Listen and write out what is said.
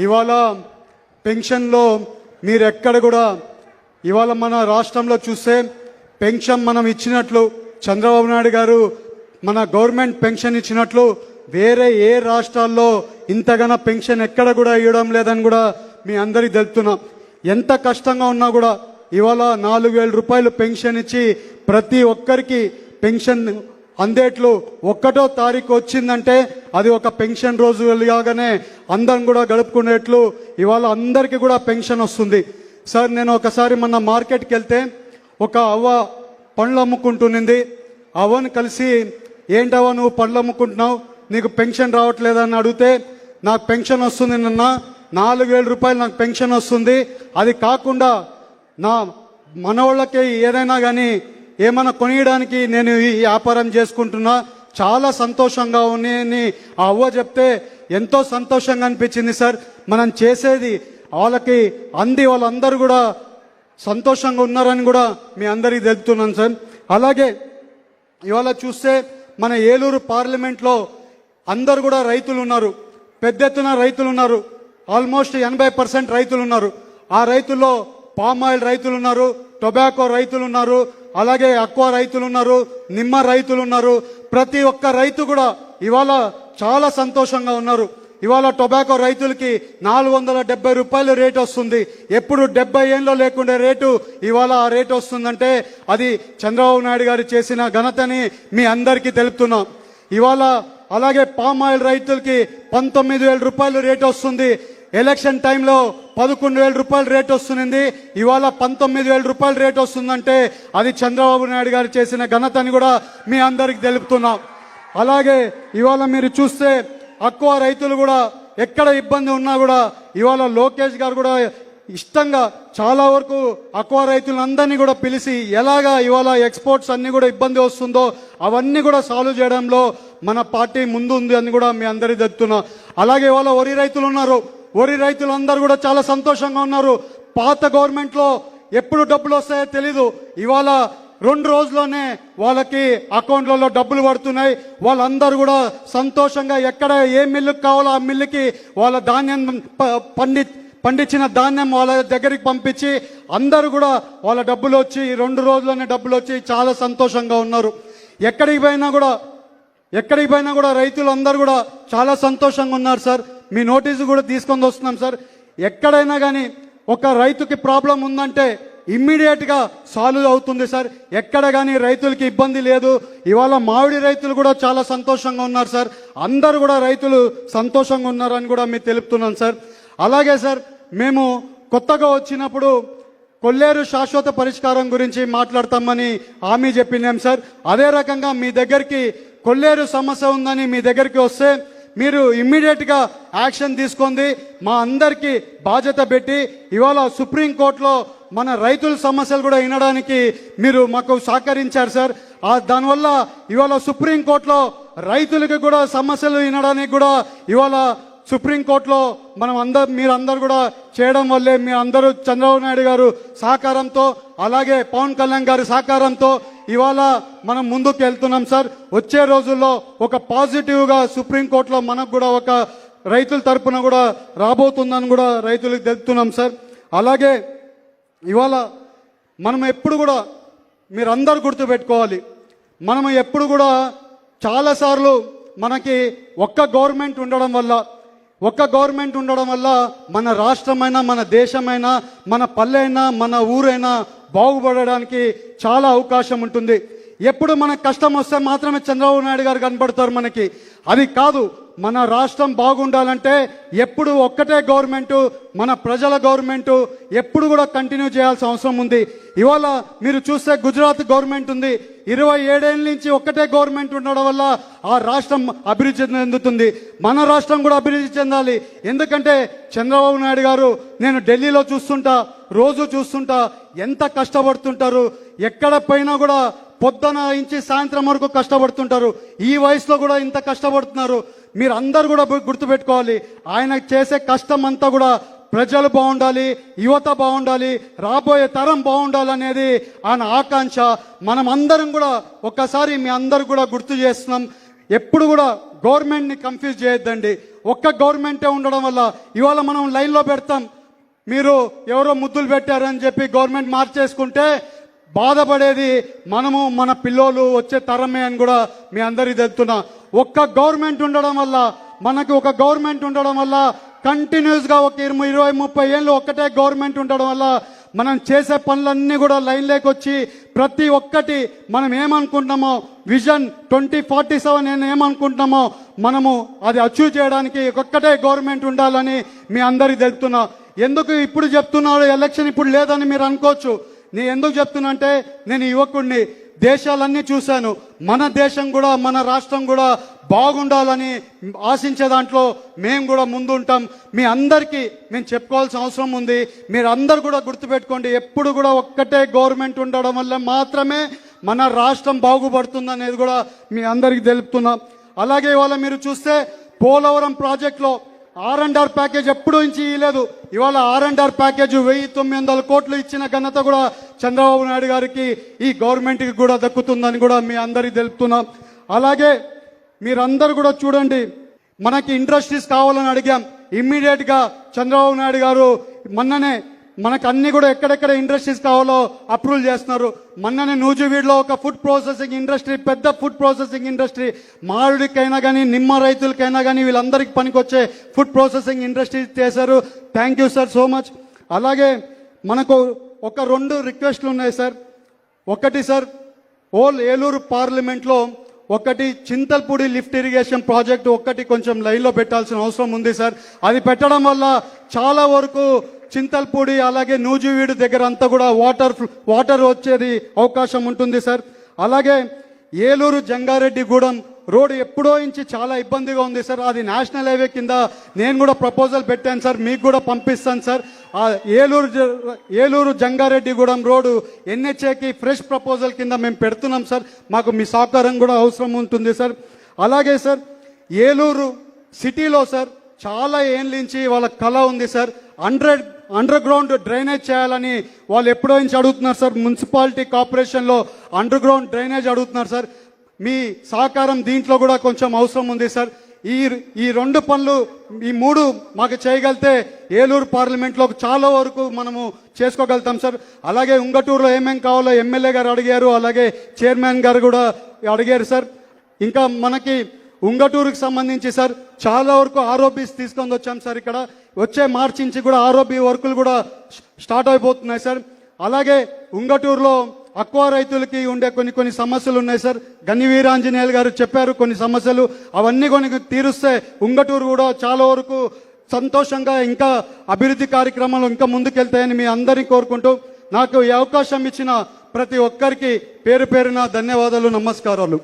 ఇవాళ పెన్షన్లో మీరు ఎక్కడ కూడా ఇవాళ మన రాష్ట్రంలో చూస్తే పెన్షన్ మనం ఇచ్చినట్లు చంద్రబాబు నాయుడు గారు మన గవర్నమెంట్ పెన్షన్ ఇచ్చినట్లు వేరే ఏ రాష్ట్రాల్లో ఇంతగానో పెన్షన్ ఎక్కడ కూడా ఇవ్వడం లేదని కూడా మీ అందరికీ తెలుపుతున్నాం. ఎంత కష్టంగా ఉన్నా కూడా ఇవాళ 4,000 రూపాయలు పెన్షన్ ఇచ్చి ప్రతి ఒక్కరికి పెన్షన్ అందేట్లు 1వ తారీఖు వచ్చిందంటే అది ఒక పెన్షన్ రోజు లాగానే అందరం కూడా గడుపుకునేట్లు ఇవాళ అందరికీ కూడా పెన్షన్ వస్తుంది. సార్ నేను ఒకసారి మొన్న మార్కెట్కి వెళ్తే ఒక అవ్వ పండ్లు అమ్ముకుంటునింది. అవ్వని కలిసి ఏంటవ్వ నువ్వు పండ్లు అమ్ముకుంటున్నావు, నీకు పెన్షన్ రావట్లేదని అడిగితే నాకు పెన్షన్ వస్తుంది నిన్న 4,000 రూపాయలు నాకు పెన్షన్ వస్తుంది, అది కాకుండా నా మనవాళ్ళకి ఏదైనా కానీ ఏమైనా కొనియడానికి నేను ఈ వ్యాపారం చేసుకుంటున్నా, చాలా సంతోషంగా ఉన్నాయని ఆ అవ్వ చెప్తే ఎంతో సంతోషంగా అనిపించింది. సార్ మనం చేసేది వాళ్ళకి అంది వాళ్ళందరూ కూడా సంతోషంగా ఉన్నారని కూడా మీ అందరికీ తెలుపుతున్నాను సార్. అలాగే ఇవాళ చూస్తే మన ఏలూరు పార్లమెంట్లో అందరు కూడా రైతులు ఉన్నారు, పెద్ద ఎత్తున రైతులు ఉన్నారు, ఆల్మోస్ట్ 80% రైతులు ఉన్నారు. ఆ రైతుల్లో పామ్ ఆయిల్ రైతులు ఉన్నారు, టొబాకో రైతులు ఉన్నారు, అలాగే అక్వా రైతులు ఉన్నారు, నిమ్మ రైతులు ఉన్నారు. ప్రతి ఒక్క రైతు కూడా ఇవాళ చాలా సంతోషంగా ఉన్నారు. ఇవాళ టొబాకో రైతులకి 470 రూపాయలు రేటు వస్తుంది. ఎప్పుడు 70 ఏళ్ళలో లేకుండే రేటు ఇవాళ ఆ రేటు వస్తుందంటే అది చంద్రబాబు నాయుడు గారు చేసిన ఘనతని మీ అందరికీ తెలుపుతున్నాం. ఇవాళ అలాగే పామ్ ఆయిల్ రైతులకి 19,000 రూపాయలు రేటు వస్తుంది. ఎలక్షన్ టైంలో 11,000 రూపాయలు రేటు వస్తుంది. ఇవాళ 19,000 రూపాయలు రేటు వస్తుందంటే అది చంద్రబాబు నాయుడు గారు చేసిన ఘనతని కూడా మీ అందరికి తెలుపుతున్నాం. అలాగే ఇవాళ మీరు చూస్తే అక్వా రైతులు కూడా ఎక్కడ ఇబ్బంది ఉన్నా కూడా ఇవాళ లోకేష్ గారు కూడా ఇష్టంగా చాలా వరకు అక్వా రైతులందరినీ కూడా పిలిచి ఎలాగా ఇవాళ ఎక్స్పోర్ట్స్ అన్ని కూడా ఇబ్బంది వస్తుందో అవన్నీ కూడా సాల్వ్ చేయడంలో మన పార్టీ ముందు ఉంది అని కూడా మీ అందరికీ చెప్తున్నా. అలాగే ఇవాళ వరి రైతులు ఉన్నారు, వరి రైతులందరూ కూడా చాలా సంతోషంగా ఉన్నారు. పాత గవర్నమెంట్లో ఎప్పుడు డబ్బులు వస్తాయో తెలీదు, ఇవాళ 2 రోజుల్లోనే వాళ్ళకి అకౌంట్లలో డబ్బులు పడుతున్నాయి. వాళ్ళందరూ కూడా సంతోషంగా ఎక్కడ ఏ మిల్లుకి కావాలో ఆ మిల్లుకి వాళ్ళ ధాన్యం పండించిన ధాన్యం వాళ్ళ దగ్గరికి పంపించి అందరూ కూడా వాళ్ళ డబ్బులు వచ్చి 2 రోజుల్లోనే డబ్బులు వచ్చి చాలా సంతోషంగా ఉన్నారు. ఎక్కడికి పోయినా కూడా రైతులు అందరూ కూడా చాలా సంతోషంగా ఉన్నారు. సార్ మీ నోటీసు కూడా తీసుకొని వస్తున్నాం సార్. ఎక్కడైనా కానీ ఒక రైతుకి ప్రాబ్లం ఉందంటే ఇమ్మీడియట్గా సాల్వ్ అవుతుంది సార్. ఎక్కడ కానీ రైతులకి ఇబ్బంది లేదు. ఇవాళ మామిడి రైతులు కూడా చాలా సంతోషంగా ఉన్నారు సార్. అందరూ కూడా రైతులు సంతోషంగా ఉన్నారని కూడా మీకు తెలుపుతున్నాను సార్. అలాగే సార్ మేము కొత్తగా వచ్చినప్పుడు కొల్లేరు శాశ్వత పరిష్కారం గురించి మాట్లాడతామని హామీ చెప్పినాం సార్. అదే రకంగా మీ దగ్గరికి కొల్లేరు సమస్య ఉందని మీ దగ్గరికి వస్తే మీరు ఇమ్మీడియట్గా యాక్షన్ తీసుకుంది మా అందరికీ బాధ్యత పెట్టి ఇవాళ సుప్రీంకోర్టులో మన రైతుల సమస్యలు కూడా వినడానికి మీరు మాకు సహకరించారు సార్. దానివల్ల ఇవాళ సుప్రీంకోర్టులో రైతులకి కూడా సమస్యలు వినడానికి కూడా ఇవాళ సుప్రీంకోర్టులో మీరందరూ కూడా చేయడం వల్లే మీ అందరూ చంద్రబాబు నాయుడు గారు సహకారంతో అలాగే పవన్ కళ్యాణ్ గారి సహకారంతో ఇవాళ మనం ముందుకు వెళ్తున్నాం సార్. వచ్చే రోజుల్లో ఒక పాజిటివ్గా సుప్రీంకోర్టులో మనకు కూడా ఒక రైతుల తరపున కూడా రాబోతుందని కూడా రైతులకు తెలుపుతున్నాం సార్. అలాగే ఇవాళ మనం ఎప్పుడు కూడా మీరందరూ గుర్తుపెట్టుకోవాలి, మనం ఎప్పుడు కూడా చాలాసార్లు మనకి ఒక్క గవర్నమెంట్ ఉండడం వల్ల మన రాష్ట్రమైనా మన దేశమైనా మన పల్లె అయినా మన ఊరైనా బాగుపడడానికి చాలా అవకాశం ఉంటుంది. ఎప్పుడు మనకు కష్టం వస్తే మాత్రమే చంద్రబాబు నాయుడు గారు కనబడతారు మనకి. అది కాదు, మన రాష్ట్రం బాగుండాలంటే ఎప్పుడు ఒక్కటే గవర్నమెంటు, మన ప్రజల గవర్నమెంటు ఎప్పుడు కూడా కంటిన్యూ చేయాల్సిన అవసరం ఉంది. ఇవాళ మీరు చూస్తే గుజరాత్ గవర్నమెంట్ ఉంది, 27 ఏళ్ళ నుంచి ఒక్కటే గవర్నమెంట్ ఉండడం వల్ల ఆ రాష్ట్రం అభివృద్ధి చెందుతుంది. మన రాష్ట్రం కూడా అభివృద్ధి చెందాలి. ఎందుకంటే చంద్రబాబు నాయుడు గారు నేను ఢిల్లీలో రోజు చూస్తుంటా ఎంత కష్టపడుతుంటారు. ఎక్కడ పోయినా కూడా పొద్దున నుంచి సాయంత్రం వరకు కష్టపడుతుంటారు. ఈ వయసులో కూడా ఇంత కష్టపడుతున్నారు. మీరు అందరు కూడా గుర్తుపెట్టుకోవాలి, ఆయన చేసే కష్టం అంతా కూడా ప్రజలు బాగుండాలి, యువత బాగుండాలి, రాబోయే తరం బాగుండాలి అనేది ఆయన ఆకాంక్ష. మనం అందరం కూడా ఒక్కసారి మీ అందరు కూడా గుర్తు చేస్తున్నాం. ఎప్పుడు కూడా గవర్నమెంట్ని కన్ఫ్యూజ్ చేయొద్దండి. ఒక్క గవర్నమెంటే ఉండడం వల్ల ఇవాళ మనం లైన్లో పెడతాం, మీరు ఎవరో ముద్దులు పెట్టారని చెప్పి గవర్నమెంట్ మార్చేసుకుంటే బాధపడేది మనము, మన పిల్లోలు, వచ్చే తరమే అని కూడా మీ అందరికీ తెలుపుతున్నా. ఒక్క గవర్నమెంట్ ఉండడం వల్ల, మనకు ఒక గవర్నమెంట్ ఉండడం వల్ల, కంటిన్యూస్గా ఒక 20-30 ఏళ్ళు ఒక్కటే గవర్నమెంట్ ఉండడం వల్ల మనం చేసే పనులన్నీ కూడా లైన్లోకి వచ్చి ప్రతి ఒక్కటి మనం ఏమనుకుంటున్నామో విజన్ 2047 ఏమనుకుంటున్నామో మనము అది అచీవ్ చేయడానికి ఒక్కటే గవర్నమెంట్ ఉండాలని మీ అందరికీ తెలుపుతున్నా. ఎందుకు ఇప్పుడు చెప్తున్నాడు ఎలక్షన్ ఇప్పుడు లేదని మీరు అనుకోవచ్చు. నేను ఎందుకు చెప్తున్నా అంటే, నేను యువకుడిని, దేశాలన్నీ చూశాను. మన దేశం కూడా, మన రాష్ట్రం కూడా బాగుండాలని ఆశించే దాంట్లో మేము కూడా ముందుంటాం. మీ అందరికీ మేము చెప్పుకోవాల్సిన అవసరం ఉంది. మీరు అందరు కూడా గుర్తుపెట్టుకోండి, ఎప్పుడు కూడా ఒక్కటే గవర్నమెంట్ ఉండడం వల్ల మాత్రమే మన రాష్ట్రం బాగుపడుతుంది అనేది కూడా మీ అందరికీ తెలుపుతున్నాం. అలాగే ఇవాళ మీరు చూస్తే పోలవరం ప్రాజెక్టులో R&R ప్యాకేజ్ ఎప్పుడు నుంచి ఇవ్వలేదు. ఇవాళ R&R ప్యాకేజ్ 1900 కోట్లు ఇచ్చిన ఘనత కూడా చంద్రబాబు నాయుడు గారికి, ఈ గవర్నమెంట్కి కూడా దక్కుతుందని కూడా మీ అందరికీ తెలుపుతున్నాం. అలాగే మీరందరూ కూడా చూడండి, మనకి ఇండస్ట్రీస్ కావాలని అడిగాం. ఇమ్మీడియట్గా చంద్రబాబు నాయుడు గారు మొన్ననే మనకు అన్ని కూడా ఎక్కడెక్కడ ఇండస్ట్రీస్ కావాలో అప్రూవల్ చేస్తున్నారు. మొన్ననే నూజివీడులో ఒక ఫుడ్ ప్రాసెసింగ్ ఇండస్ట్రీ, పెద్ద ఫుడ్ ప్రాసెసింగ్ ఇండస్ట్రీ, మామిడికైనా కానీ, నిమ్మ రైతులకైనా కానీ వీళ్ళందరికీ పనికొచ్చే ఫుడ్ ప్రాసెసింగ్ ఇండస్ట్రీ చేశారు. Thank you sir so much. అలాగే మనకు ఒక 2 రిక్వెస్ట్లు ఉన్నాయి సార్. ఒకటి సార్, ఓల్ ఏలూరు పార్లమెంట్లో ఒకటి చింతల్పూడి లిఫ్ట్ ఇరిగేషన్ ప్రాజెక్టు ఒకటి కొంచెం లైన్లో పెట్టాల్సిన అవసరం ఉంది సార్. అది పెట్టడం వల్ల చాలా వరకు చింతల్పూడి అలాగే నూజివీడు దగ్గర అంతా కూడా వాటర్ వచ్చేది అవకాశం ఉంటుంది సార్. అలాగే ఏలూరు జంగారెడ్డిగూడెం రోడ్ ఎప్పుడో నుంచి చాలా ఇబ్బందిగా ఉంది సార్. అది నేషనల్ హైవే కింద నేను కూడా ప్రపోజల్ పెట్టాను సార్, మీకు కూడా పంపిస్తాను సార్. ఆ ఏలూరు జంగారెడ్డిగూడెం రోడ్డు NHAకి ఫ్రెష్ ప్రపోజల్ కింద మేము పెడుతున్నాం సార్. మాకు మీ సహకారం కూడా అవసరం ఉంటుంది సార్. అలాగే సార్, ఏలూరు సిటీలో సార్ చాలా ఏళ్ళ నుంచి వాళ్ళ కళ ఉంది సార్. అండర్ గ్రౌండ్ డ్రైనేజ్ చేయాలని వాళ్ళు ఎప్పుడో నుంచి అడుగుతున్నారు సార్. మున్సిపాలిటీ కార్పొరేషన్లో అండర్ గ్రౌండ్ డ్రైనేజ్ అడుగుతున్నారు సార్. మీ సహకారం దీంట్లో కూడా కొంచెం అవసరం ఉంది సార్. ఈ 2 పనులు, ఈ 3 మాకు చేయగలిగితే ఏలూరు పార్లమెంట్లో చాలా వరకు మనము చేసుకోగలుగుతాం సార్. అలాగే ఉంగటూరులో ఏమేం కావాలో ఎమ్మెల్యే గారు అడిగారు, అలాగే చైర్మన్ గారు కూడా అడిగారు సార్. ఇంకా మనకి ఉంగటూరుకి సంబంధించి సార్ చాలా వరకు ఆర్ఓబీస్ తీసుకొని వచ్చాం సార్. ఇక్కడ వచ్చే మార్చి నుంచి కూడా ఆర్ఓబీ వర్కులు కూడా స్టార్ట్ అయిపోతున్నాయి సార్. అలాగే ఉంగటూరులో అక్వా రైతులకి ఉండే కొన్ని సమస్యలు ఉన్నాయి సార్. గన్ని వీరాంజనేయులు గారు చెప్పారు కొన్ని సమస్యలు, అవన్నీ కొన్ని తీరుస్తే ఉంగటూరు కూడా చాలా వరకు సంతోషంగా ఇంకా అభివృద్ధి కార్యక్రమాలు ఇంకా ముందుకెళ్తాయని మీ అందరినీ కోరుకుంటూ, నాకు ఈ అవకాశం ఇచ్చిన ప్రతి ఒక్కరికి పేరు పేరున ధన్యవాదాలు, నమస్కారాలు.